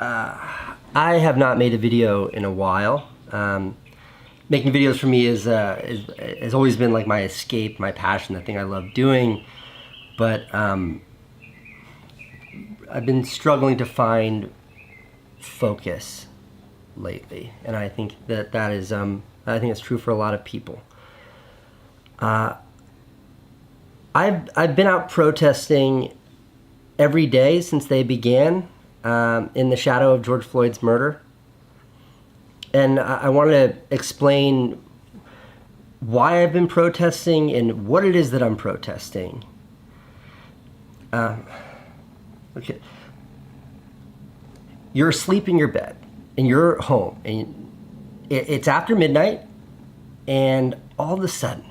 I have not made a video in a while. Making videos for me has always been like my escape, my passion, the thing I love doing. But I've been struggling to find focus lately, and I think that is I think it's true for a lot of people. I've been out protesting every day since they began in the shadow of George Floyd's murder. And I wanted to explain why I've been protesting and what it is that I'm protesting. Okay. You're asleep in your bed, and you're home, and it's after midnight, and all of a sudden,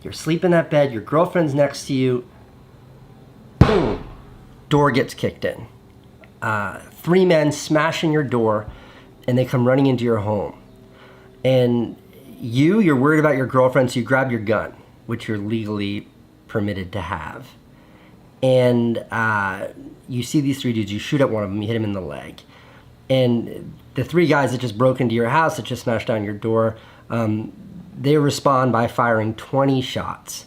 you're asleep in that bed, your girlfriend's next to you, boom, door gets kicked in. 3 men smash in your door, and they come running into your home. And you're worried about your girlfriend, so you grab your gun, which you're legally permitted to have. And you see these 3 dudes, you shoot at one of them, you hit him in the leg. And the 3 guys that just broke into your house, that just smashed down your door, they respond by firing 20 shots,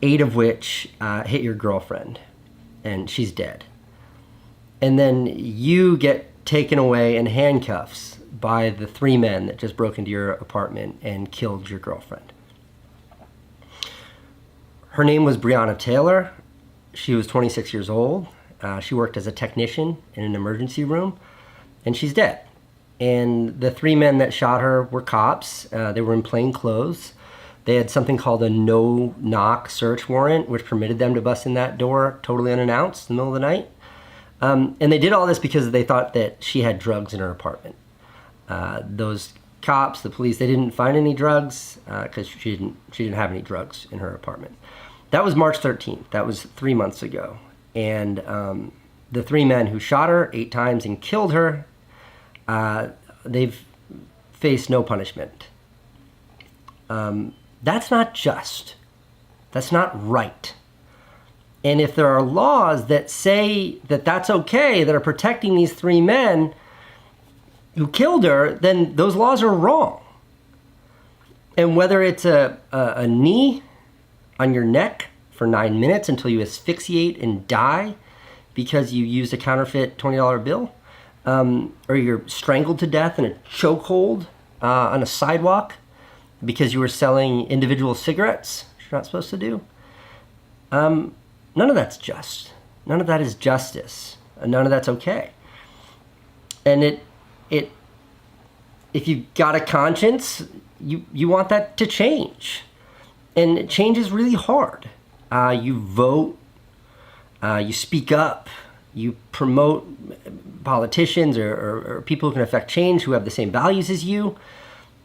8 of which hit your girlfriend, and she's dead. And then you get taken away in handcuffs by the 3 men that just broke into your apartment and killed your girlfriend. Her name was Breonna Taylor. She was 26 years old. She worked as a technician in an emergency room, and she's dead. And the 3 men that shot her were cops. They were in plain clothes. They had something called a no-knock search warrant, which permitted them to bust in that door totally unannounced in the middle of the night. And they did all this because they thought that she had drugs in her apartment. Those cops, the police, they didn't find any drugs because she didn't have any drugs in her apartment. That was March 13th. That was 3 months ago. And the 3 men who shot her 8 times and killed her, they've faced no punishment. That's not just. That's not right. And if there are laws that say that that's okay, that are protecting these 3 men who killed her, then those laws are wrong. And whether it's a knee on your neck for 9 minutes until you asphyxiate and die because you used a counterfeit $20 bill, or you're strangled to death in a chokehold on a sidewalk because you were selling individual cigarettes, which you're not supposed to do, none of that's just. None of that is justice. None of that's okay. And if you've got a conscience, you want that to change. And change is really hard. You vote, you speak up, you promote politicians or people who can affect change who have the same values as you.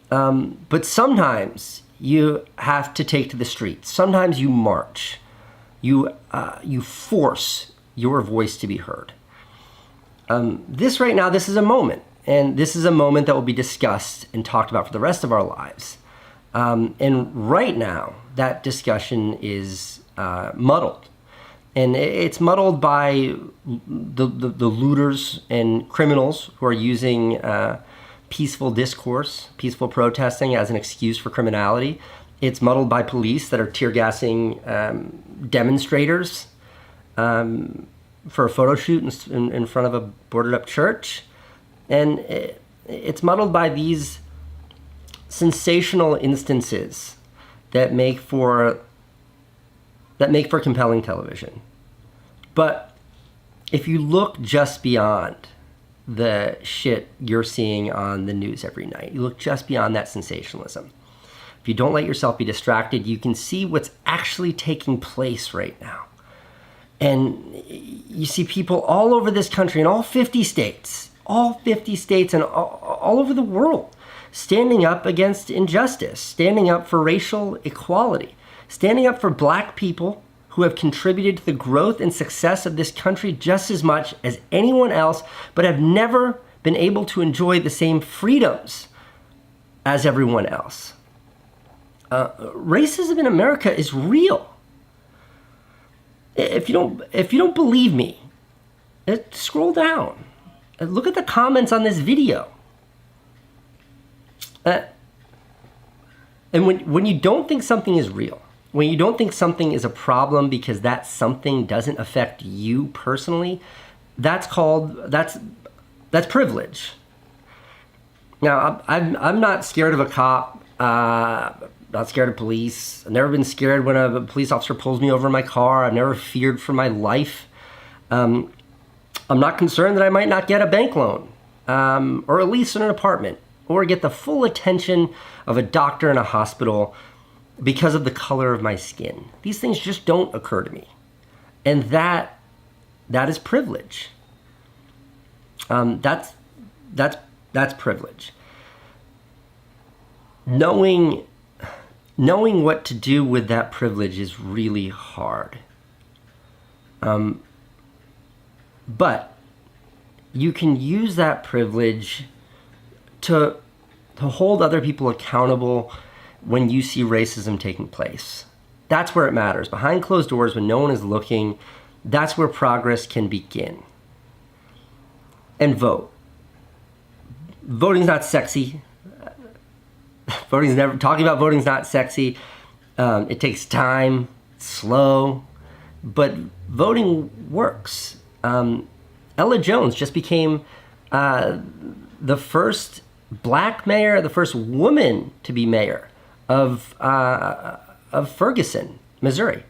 But sometimes you have to take to the streets. Sometimes you march. You force your voice to be heard. This right now, this is a moment. And this is a moment that will be discussed and talked about for the rest of our lives. And right now, that discussion is muddled. And it's muddled by the looters and criminals who are using peaceful discourse, peaceful protesting as an excuse for criminality. It's muddled by police that are tear gassing demonstrators for a photo shoot in front of a boarded up church. And it's muddled by these sensational instances that make for compelling television. But if you look just beyond the shit you're seeing on the news every night, you look just beyond that sensationalism, if you don't let yourself be distracted, you can see what's actually taking place right now. And you see people all over this country in all 50 states and all over the world standing up against injustice, standing up for racial equality, standing up for black people who have contributed to the growth and success of this country just as much as anyone else, but have never been able to enjoy the same freedoms as everyone else. Racism in America is real. If you don't believe me, scroll down. Look at the comments on this video. And when you don't think something is real, when you don't think something is a problem because that something doesn't affect you personally, that's privilege. Now, I'm not scared of a cop, not scared of police. I've never been scared when a police officer pulls me over in my car. I've never feared for my life. I'm not concerned that I might not get a bank loan, or a lease in an apartment, or get the full attention of a doctor in a hospital because of the color of my skin. These things just don't occur to me. And that is privilege. That's privilege. Knowing what to do with that privilege is really hard. But you can use that privilege to hold other people accountable when you see racism taking place. That's where it matters. Behind closed doors, when no one is looking, that's where progress can begin. And vote. Voting's not sexy. Talking about voting's not sexy. It takes time, slow, but voting works. Ella Jones just became the first Black mayor, the first woman to be mayor of Ferguson, Missouri.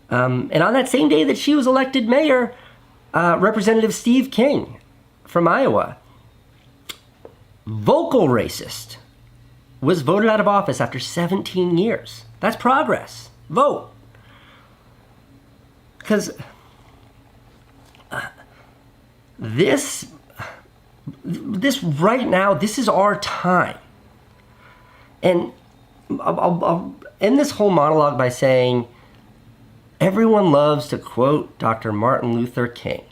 And on that same day that she was elected mayor, Representative Steve King from Iowa, vocal racist, was voted out of office after 17 years. That's progress. Vote. Because this right now, this is our time. And I'll end this whole monologue by saying, everyone loves to quote Dr. Martin Luther King.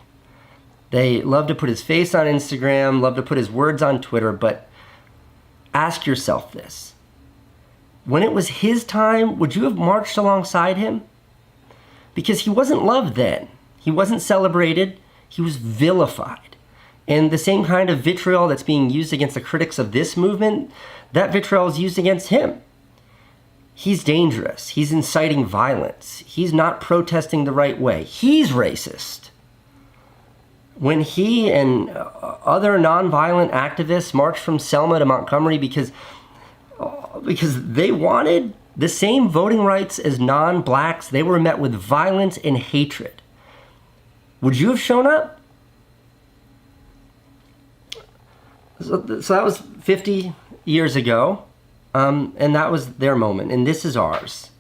They love to put his face on Instagram, love to put his words on Twitter, but ask yourself this. When it was his time, would you have marched alongside him? Because he wasn't loved then. He wasn't celebrated. He was vilified. And the same kind of vitriol that's being used against the critics of this movement, that vitriol is used against him. He's dangerous. He's inciting violence. He's not protesting the right way. He's racist. When he and other nonviolent activists marched from Selma to Montgomery because they wanted the same voting rights as non-blacks, they were met with violence and hatred. Would you have shown up? So that was 50 years ago, and that was their moment, and this is ours.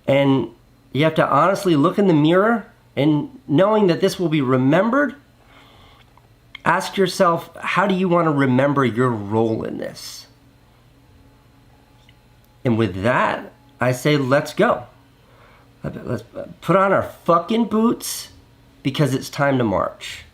And you have to honestly look in the mirror, and knowing that this will be remembered, ask yourself, how do you want to remember your role in this? And with that, I say, let's go. Let's put on our fucking boots, because it's time to march.